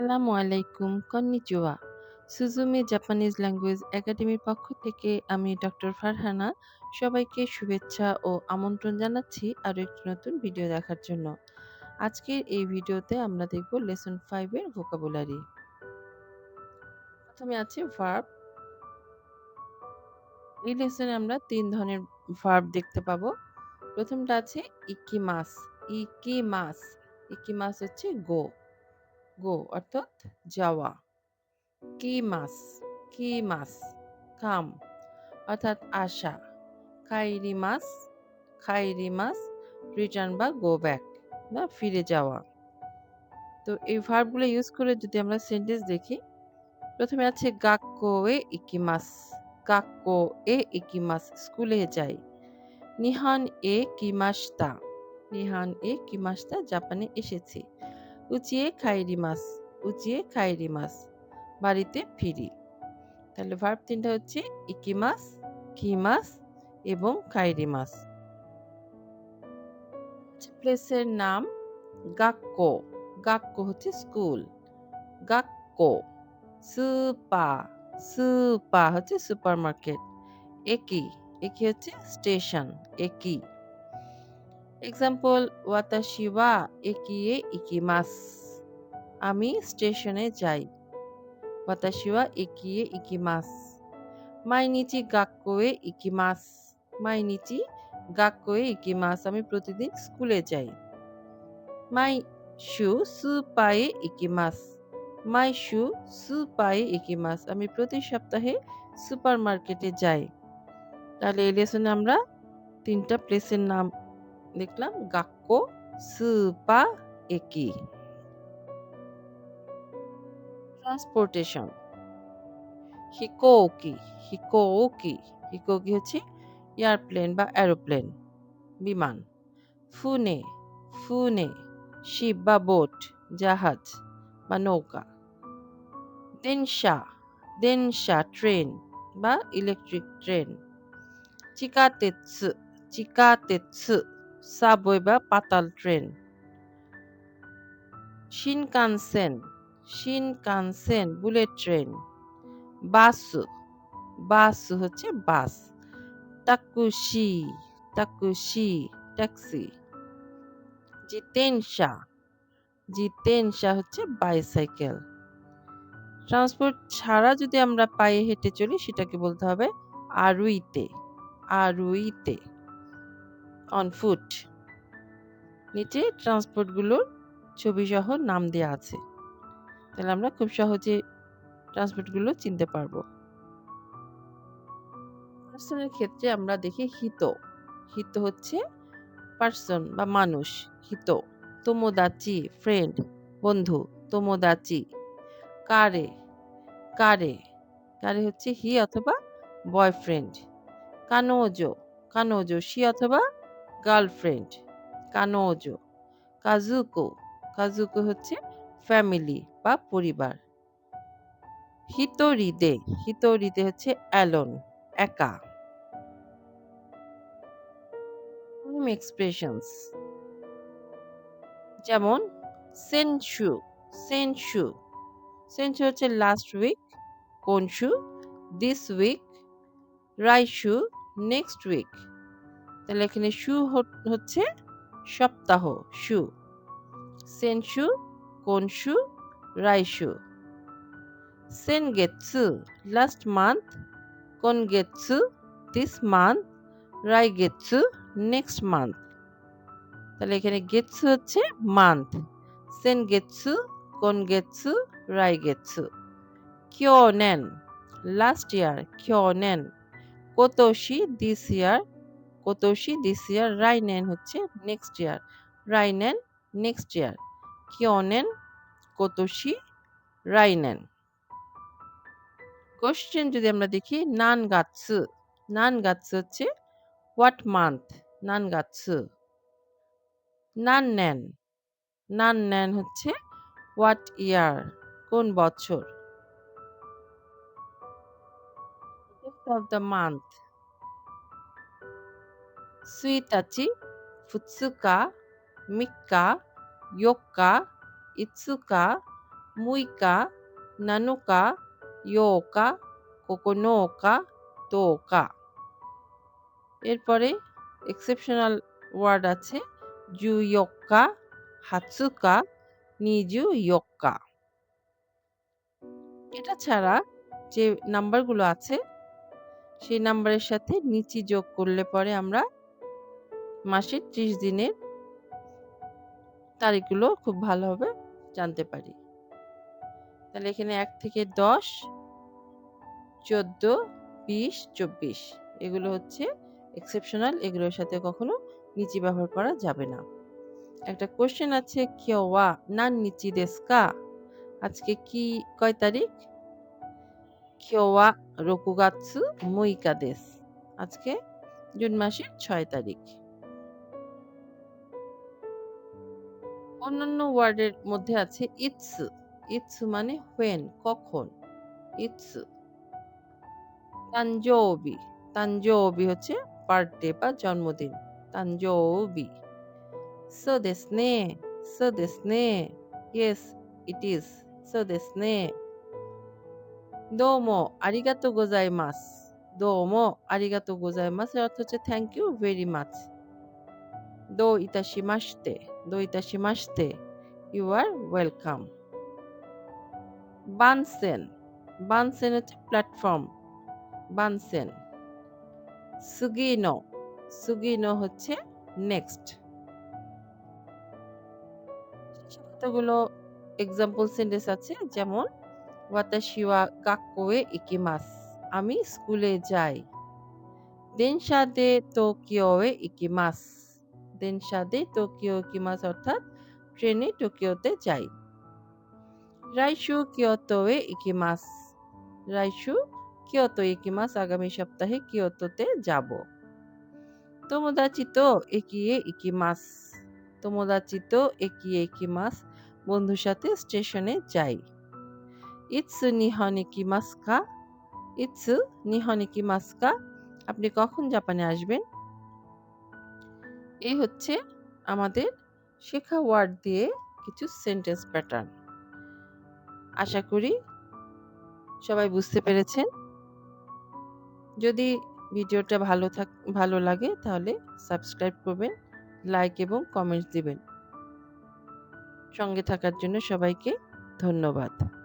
আসসালামু আলাইকুম, konnichiwa. সুজুমি Japanese language একাডেমির পক্ষ থেকে আমি ডক্টর ফারহানা সবাইকে শুভেচ্ছা ও আমন্ত্রণ জানাচ্ছি আরো একটি নতুন ভিডিও দেখার জন্য। আজকের এই ভিডিওতে আমরা দেখব লেসন 5 এর ভোকাবুলারি। প্রথমে আছে ভার্ব। এই লেসনে আমরা ৩ ধরনের ভার্ব দেখতে পাবো। প্রথমটা আছে ইকিমাস। ইকিমাস। ইকিমাস হচ্ছে গো। গো অর্থাৎ যাওয়া। কিমাস। কিমাস কাম অর্থাৎ আসা। খাইরিমাস। খাইরিমাস রিটার্ন বা গো ব্যাক বা ফিরে যাওয়া। তো এই ভার্বগুলো ইউজ করে যদি আমরা সেন্টেন্স দেখি, প্রথমে আছে গাক্কো এ ইকিমাস। গাক্কো এ ইকিমাস স্কুলে যাই। নিহান এ কিমাশতা। নিহান এ কিমাশতা জাপানে এসেছি। উচিয়ে খাইরিমাস। উচিয়ে খাইরিমাস বাড়িতে ফিরি। তাহলে ভার্ব ৩টা হচ্ছে ইকিমাস, কিমাস এবং খাইরিমাস। প্লেসের নাম গাক্কো। গাক্কো হচ্ছে স্কুল। গাক্কো। সুপা। সুপা হচ্ছে সুপারমার্কেট। একি। একি হচ্ছে স্টেশন। একি। এক্সাম্পল ওয়াতাশি ওয়া একিয়ে ইকিমাস। আমি স্টেশনে যাই। ওয়াতাশি ওয়া একিয়ে ইকিমাস। মাইনিচি গাক্কোয়ে ইকিমাস। মাইনিচি গাক্কোয়ে ইকিমাস আমি প্রতিদিন স্কুলে যাই। মাই শু সুপায়ে ইকিমাস। মাই শু সুপায়ে ইকিমাস আমি প্রতি সপ্তাহে সুপারমার্কেটে যাই। তাহলে এই লেসনে আমরা ৩টা প্লেসের নাম দেখলাম গাক্কো, সুপা, একি। ট্রান্সপোর্টেশন। হিকোকি। হিকোকি। হিকোকি হচ্ছে এয়ারপ্লেন বা এরোপ্লেন বিমান। ফুনে। ফুনে শিপ বা বোট জাহাজ বা নৌকা। দেনশা। দেনশা ট্রেন বা ইলেকট্রিক ট্রেন। চিকাতেৎসু। চিকাতেৎসু সাবওয়ে বা পাতাল train. Shinkansen. Shinkansen bullet train. Basu. Basu হচ্ছে বাস। তাকুশি। তাকুশি ট্যাক্সি। জিতেনশা। জিতেনশা হচ্ছে বাইসাইকেল। ট্রান্সপোর্ট ছাড়া যদি আমরা পায়ে হেঁটে চলি সেটাকে বলতে হবে আরুইতে। আরুইতে অন ফুট। নিচে ট্রান্সপোর্টগুলোর ছবি সহ নাম দেওয়া আছে, তাহলে আমরা খুব সহজে ট্রান্সপোর্টগুলো চিনতে পারবো। পার্সনের ক্ষেত্রে আমরা দেখি হিত। হিত হচ্ছে পার্সন বা মানুষ। হিত। তোমোদাচি ফ্রেন্ড বন্ধু। তোমোদাচি। কারে। কারে। কারে হচ্ছে হি অথবা বয়ফ্রেন্ড। কানোজো। কানোজো সি অথবা গার্লফ্রেন্ড। কানোজো। কাজুকো। কাজুকো হচ্ছে ফ্যামিলি বা পরিবার। হিতোরিদে। হিতোরিদে হচ্ছে অ্যালোন একা। এক্সপ্রেশনস যেমন সেনশু। সেনশু। সেনশু হচ্ছে লাস্ট উইক। কোনশু দিস উইক। রাইশু নেক্সট উইক। তাহলে এখানে শু হচ্ছে সপ্তাহ। শু। সেনশু কোনশু রাইশু। সেনগেৎসু লাস্ট মান্থ। কোনগেৎসু দিস মান্থ। রাইগেৎসু নেক্সট মান্থ। তাহলে এখানে গেৎসু হচ্ছে মান্থ। সেনগেৎসু কোনগেৎসু রাইগেৎসু। কিয়োনেন লাস্ট ইয়ার। কিয়োনেন। কোতোশি দিস ইয়ার। কোতোশি দিস ইয়ার। রাইনেন হচ্ছে নেক্সট ইয়ার। রাইনেন নেক্সট ইয়ার। কিয়োনেন কোতোশি রাইনেন। কোশ্চেন যদি আমরা দেখি নান গাৎসু। নান গাৎসু হচ্ছে হোয়াট মান্থ। নান গাৎসু। নান নেন। নান নেন হচ্ছে হোয়াট ইয়ার কোন বছর। Of the month. সুইতাচি ফুৎসুকা মিক্কা ইয়োক্কা ইৎসুকা মুইকা, নানুকা, ইয়োকা, কোকোনোকা, তোকা। এরপরে এক্সেপশনাল ওয়ার্ড আছে জুইয়োক্কা, হাতসুকা, নিজুইয়োক্কা। এটা ছাড়া যে নাম্বারগুলো আছে সেই নাম্বারের সাথে নিচি যোগ করলে পরে আমরা মাসের ৩০ দিনের তারিখগুলো খুব ভালোভাবে জানতে পারি। তাহলে এখানে ১ থেকে ১০, ১৪, ২০, ২৪ এগুলো হচ্ছে এক্সেপশনাল, এগুলোর সাথে কখনো নিচি ব্যবহার করা যাবে না। একটা কোয়েশ্চেন আছে কিওয়া নান নিচি দেসু কা? আজকে কয় তারিখ? কিওয়া রোকুগাতসু মুইকা দেসু। আজকে জুন মাসের ৬ তারিখ। অন্যান্য ওয়ার্ডের মধ্যে আছে ইতসু। ইতসু মানে when, কখন। ইতসু। তানজৌবি। তানজৌবি হচ্ছে বার্থডে বা জন্মদিন। তানজৌবি। সো দেসু নে। সো দেসু নে। Yes, it is. সো দেসু নে। দোমো আরিগাতো গোজাইমাসু। দোমো আরিগাতো গোজাইমাসু এর অর্থ হচ্ছে থ্যাংক ইউ ভেরি মাচ। দো ইতাশিমাশতে। দো ইতাশিমাশতে। You R welcome. বানসেন। বানসেন হচ্ছে প্ল্যাটফর্ম। বানসেন। সুগিনো। সুগিনো হচ্ছে নেক্সট। কতগুলো এক্সাম্পল সেন্টেন্স আছে যেমন ওয়াতাশি ওয়া গাক্কোয়ে ইকিমাসু। আমি স্কুলে যাই। দেনশা দে টোকিওয়ে ইকিমাসু। দেনশা দে টোকিও ইকিমাসু অর্থাৎ ট্রেনে টোকিওতে যাই। রাইশু কিয়োটোয়ে ইকিমাসু। রাইশু কিয়োতো ইকিমাসু আগামী সপ্তাহে কিয়োটোতে যাব। তোমোদাচি তো একিয়ে ইকিমাসু। তোমোদাচি তো একিয়ে ইকিমাসু বন্ধুর সাথে স্টেশনে যাই। ইতসু নিহন ইকিমাসু কা? ইতসু নিহন ইকিমাসু কা? আপনি কখন জাপানে আসবেন? এই হচ্ছে আমাদের শেখা ওয়ার্ড দিয়ে কিছু সেন্টেন্স প্যাটার্ন। আশা করি সবাই বুঝতে পেরেছেন। যদি ভিডিওটা ভালো লাগে তাহলে সাবস্ক্রাইব করবেন, লাইক এবং কমেন্টস দিবেন। সঙ্গে থাকার জন্য সবাইকে ধন্যবাদ।